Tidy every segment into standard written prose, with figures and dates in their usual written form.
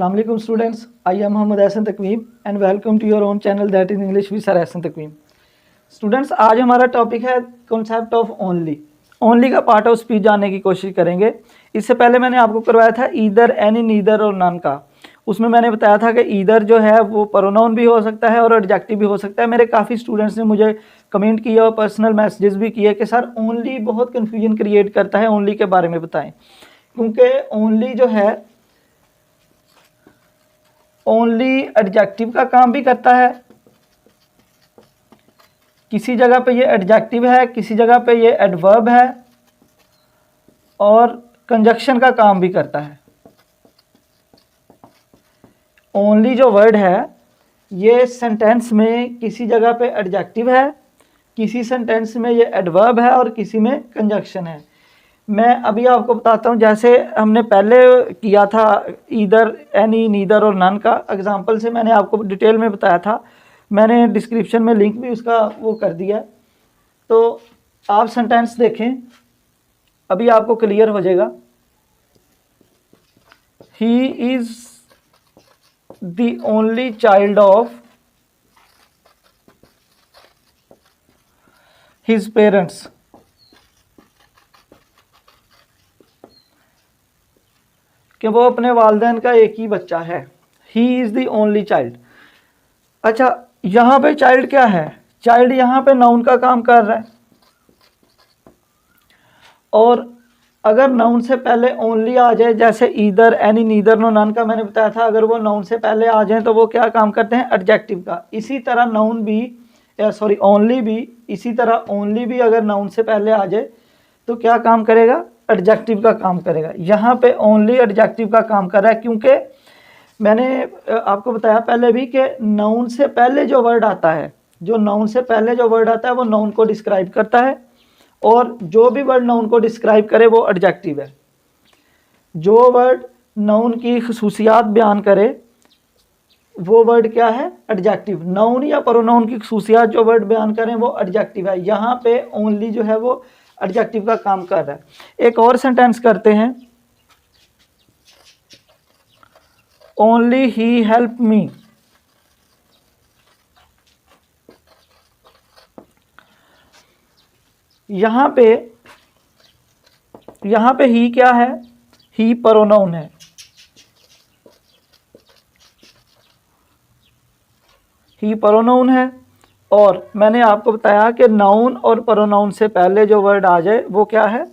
अस्सलाम वालेकुम students, I am Mohammad Ehsan Taqveem and welcome to your own channel that is English with sir Ehsan Taqveem. Students, आज हमारा topic है concept of only. Only का part of speech जानने की कोशिश करेंगे। इससे पहले मैंने आपको करवाया था ईदर, एनी, नीदर और नन का। उसमें मैंने बताया था कि ईदर जो है वो प्रोनाउन भी हो सकता है और एडजेक्टिव भी हो सकता है। मेरे काफ़ी स्टूडेंट्स ने मुझे कमेंट किया और पर्सनल मैसेजेस भी किए कि सर ओनली बहुत कन्फ्यूजन क्रिएट करता है, ओनली के बारे में बताएं। क्योंकि ओनली जो है ओनली एडजेक्टिव का काम भी करता है। किसी जगह पे ये एडजेक्टिव है, किसी जगह पे ये एडवर्ब है और कंजक्शन का काम भी करता है। ओनली जो वर्ड है ये सेंटेंस में किसी जगह पे एडजेक्टिव है, किसी सेंटेंस में ये एडवर्ब है और किसी में कंजक्शन है। मैं अभी आपको बताता हूँ, जैसे हमने पहले किया था ईदर, एनी, नीदर और नन का एग्जांपल से मैंने आपको डिटेल में बताया था। मैंने डिस्क्रिप्शन में लिंक भी उसका वो कर दिया है, तो आप सेंटेंस देखें, अभी आपको क्लियर हो जाएगा। He is the only child of his parents. कि वो अपने वालिदैन का एक ही बच्चा है। He is the only child. अच्छा, यहाँ पे चाइल्ड क्या है? चाइल्ड यहाँ पे नाउन का काम कर रहा है, और अगर नाउन से पहले ओनली आ जाए, जैसे either, any, neither, no, none का मैंने बताया था, अगर वो नाउन से पहले आ जाए तो वो क्या काम करते हैं? एडजेक्टिव का। इसी तरह नाउन भी, सॉरी ओनली भी, इसी तरह ओनली भी अगर नाउन से पहले आ जाए तो क्या काम करेगा? एडजेक्टिव का काम करेगा। यहाँ पे ओनली एडजेक्टिव का काम कर रहा है, क्योंकि मैंने आपको बताया पहले भी कि नाउन से पहले जो वर्ड आता है, जो नाउन से पहले जो वर्ड आता है वो नाउन को डिस्क्राइब करता है, और जो भी वर्ड नाउन को डिस्क्राइब करे वो एडजेक्टिव है। जो वर्ड नाउन की खसूसियात बयान करे वो वर्ड क्या है? एडजेक्टिव। नाउन या प्रोनाउन की खसूसियात जो वर्ड बयान करें वो एडजेक्टिव है। यहाँ पे ओनली जो है वो एडजेक्टिव का काम कर रहा है। एक और सेंटेंस करते हैं, ओनली ही हेल्प मी। यहाँ पे ही क्या है? ही प्रोनाउन है। ही प्रोनाउन है, और मैंने आपको बताया कि नाउन और प्रोनाउन से पहले जो वर्ड आ जाए वो क्या है?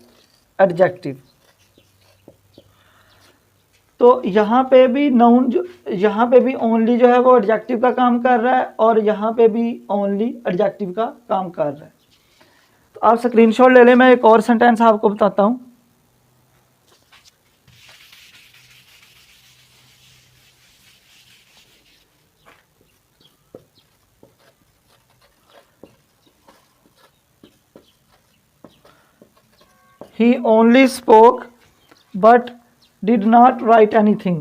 एडजेक्टिव। तो यहाँ पे भी नाउन जो, यहाँ पे भी ओनली जो है वो एडजेक्टिव का काम कर रहा है, और यहाँ पे भी ओनली एडजेक्टिव का काम कर रहा है। तो आप स्क्रीनशॉट ले लें, मैं एक और सेंटेंस आपको बताता हूँ। He only spoke but did not write anything.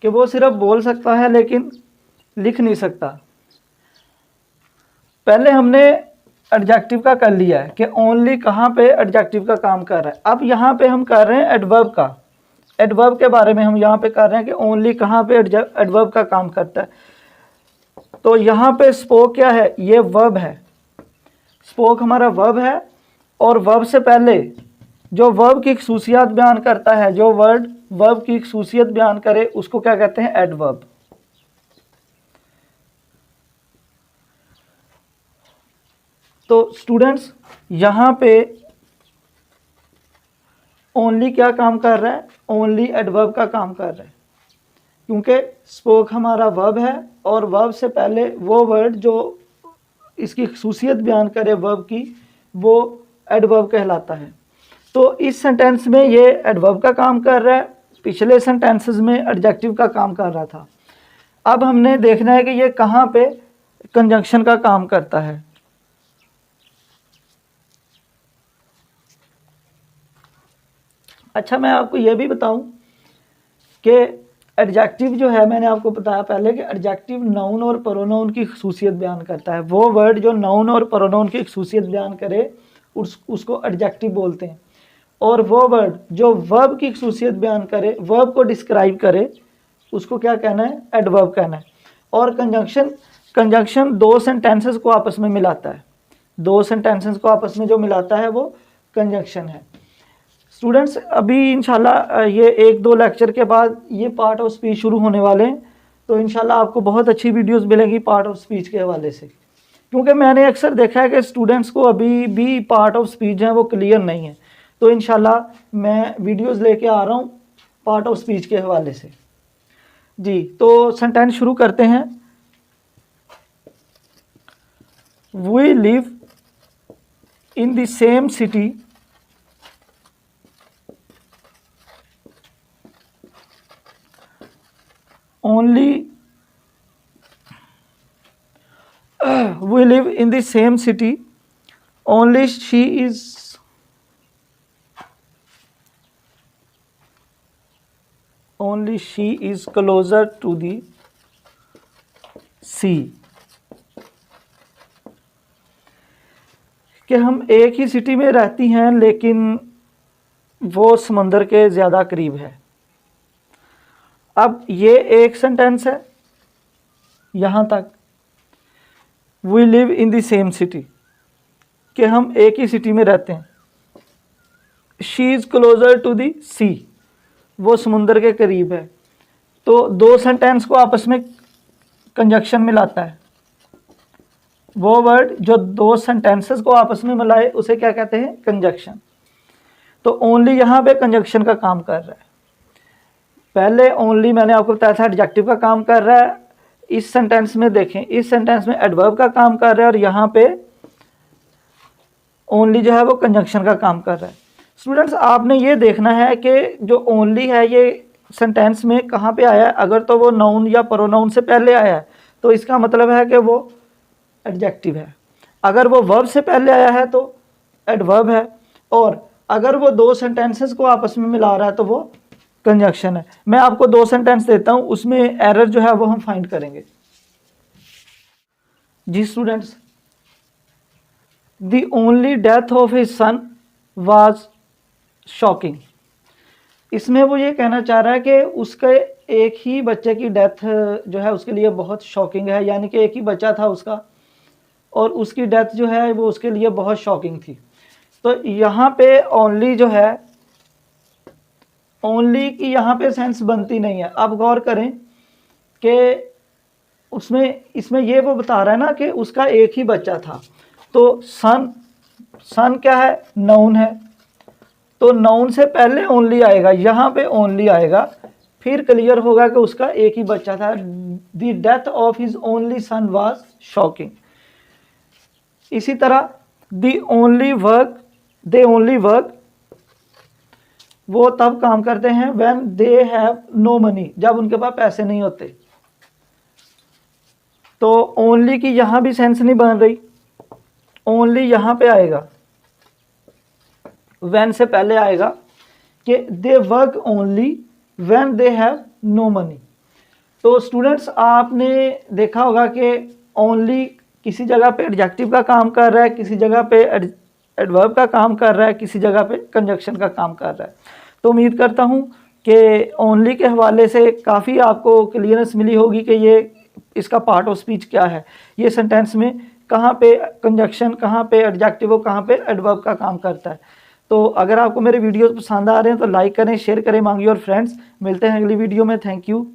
कि वो सिर्फ बोल सकता है लेकिन लिख नहीं सकता। पहले हमने एडजेक्टिव का कर लिया है कि ओनली कहाँ पे एडजेक्टिव का काम कर रहा है। अब यहाँ पे हम कर रहे हैं एडवर्ब का। एडवर्ब के बारे में हम यहाँ पे कर रहे हैं कि ओनली कहाँ पे एडवर्ब का काम करता है। तो यहाँ पे स्पोक क्या है? ये वर्ब है। स्पोक हमारा वर्ब है, और वर्ब से पहले जो वर्ब की खसूसियात बयान करता है, जो वर्ड वर्ब की खसूसियत बयान करे, उसको क्या कहते हैं? एडवर्ब। तो स्टूडेंट्स, यहाँ पे ओनली क्या काम कर रहा है? ओनली एडवर्ब का काम कर रहा है, क्योंकि स्पोक हमारा वर्ब है, और वर्ब से पहले वो वर्ड जो इसकी खसूसियत बयान करे वर्ब की, वो एडवर्ब कहलाता है। तो इस सेंटेंस में ये एडवर्ब का काम कर रहा है, पिछले सेंटेंसेस में एडजेक्टिव का काम कर रहा था। अब हमने देखना है कि ये कहाँ पे कंजंक्शन का काम करता है। अच्छा, मैं आपको ये भी बताऊं कि एडजेक्टिव जो है, मैंने आपको बताया पहले कि एडजेक्टिव नाउन और प्रोनाउन की खसूसियत बयान करता है। वो वर्ड जो नाउन और प्रोनाउन की खसूसियत बयान करे उसको एडजेक्टिव बोलते हैं, और वो वर्ड जो वर्ब की खसूसियत बयान करे, वर्ब को डिस्क्राइब करे, उसको क्या कहना है? एडवर्ब कहना है। और कंजंक्शन दो सेंटेंसेस को आपस में मिलाता है। दो सेंटेंसेस को आपस में जो मिलाता है वो कंजंक्शन है। स्टूडेंट्स, अभी इंशाल्लाह ये 1-2 लेक्चर के बाद ये पार्ट ऑफ स्पीच शुरू होने वाले हैं, तो इंशाल्लाह आपको बहुत अच्छी वीडियोस मिलेंगी पार्ट ऑफ स्पीच के हवाले से, क्योंकि मैंने अक्सर देखा है कि स्टूडेंट्स को अभी भी पार्ट ऑफ स्पीच है वो क्लियर नहीं है। तो इंशाल्लाह मैं वीडियोस लेके आ रहा हूँ पार्ट ऑफ स्पीच के हवाले से। जी, तो सेंटेंस शुरू करते हैं। We live in the same city only we live in the same city, only she is closer to the sea। कि हम एक ही सिटी में रहती हैं लेकिन वो समंदर के ज़्यादा करीब है। अब ये एक सेंटेंस है यहाँ तक, we live in the same city, कि हम एक ही सिटी में रहते हैं। She is closer to the sea, वो समुंदर के करीब है। तो दो सेंटेंस को आपस में कंजक्शन मिलाता है। वो वर्ड जो दो सेंटेंसेस को आपस में मिलाए उसे क्या कहते हैं? कंजक्शन। तो ओनली यहाँ पे कंजक्शन का काम कर रहा है। पहले ओनली मैंने आपको बताया था एडजेक्टिव का काम कर रहा है। इस सेंटेंस में देखें, इस सेंटेंस में एडवर्ब का काम कर रहा है, और यहाँ पे ओनली जो है वो कंजक्शन का काम कर रहा है। स्टूडेंट्स, आपने ये देखना है कि जो ओनली है ये सेंटेंस में कहाँ पे आया है। अगर तो वो नाउन या प्रोनाउन से पहले आया है तो इसका मतलब है कि वो एडजेक्टिव है। अगर वो वर्ब से पहले आया है तो एडवर्ब है, और अगर वो दो सेंटेंसेस को आपस में मिला रहा है तो वो कंजक्शन है। मैं आपको दो सेंटेंस देता हूं, उसमें एरर जो है वो हम फाइंड करेंगे। जी students, the only death of his son was shocking. इसमें वो ये कहना चाह रहा है कि उसके एक ही बच्चे की डेथ जो है उसके लिए बहुत शॉकिंग है, यानी कि एक ही बच्चा था उसका और उसकी डेथ जो है वो उसके लिए बहुत शॉकिंग थी। तो यहाँ पे ओनली जो है, ओनली की यहाँ पे सेंस बनती नहीं है। अब गौर करें कि इसमें ये वो बता रहा है ना कि उसका एक ही बच्चा था। तो सन क्या है? नाउन है। तो नाउन से पहले ओनली आएगा, यहाँ पे ओनली आएगा, फिर क्लियर होगा कि उसका एक ही बच्चा था। The death of his only son was shocking. इसी तरह दे ओनली वर्क वो तब काम करते हैं when they have no money, जब उनके पास पैसे नहीं होते। तो ओनली की यहाँ भी सेंस नहीं बन रही, ओनली यहाँ पे आएगा, व्हेन से पहले आएगा कि they work only when they have no money. तो स्टूडेंट्स, आपने देखा होगा कि ओनली किसी जगह पे एडजेक्टिव का काम कर रहा है, किसी जगह पे एडवर्ब का काम कर रहा है, किसी जगह पे कंजक्शन का काम कर रहा है। तो उम्मीद करता हूँ कि ओनली के हवाले से काफ़ी आपको क्लियरेंस मिली होगी कि ये इसका पार्ट ऑफ स्पीच क्या है, ये सेंटेंस में कहाँ पे कंजक्शन, कहाँ पे एडजेक्टिव और कहाँ पे एडवर्ब का काम करता है। तो अगर आपको मेरे वीडियोस पसंद आ रहे हैं तो लाइक करें, शेयर करें मांगी और फ्रेंड्स। मिलते हैं अगली वीडियो में। Thank you.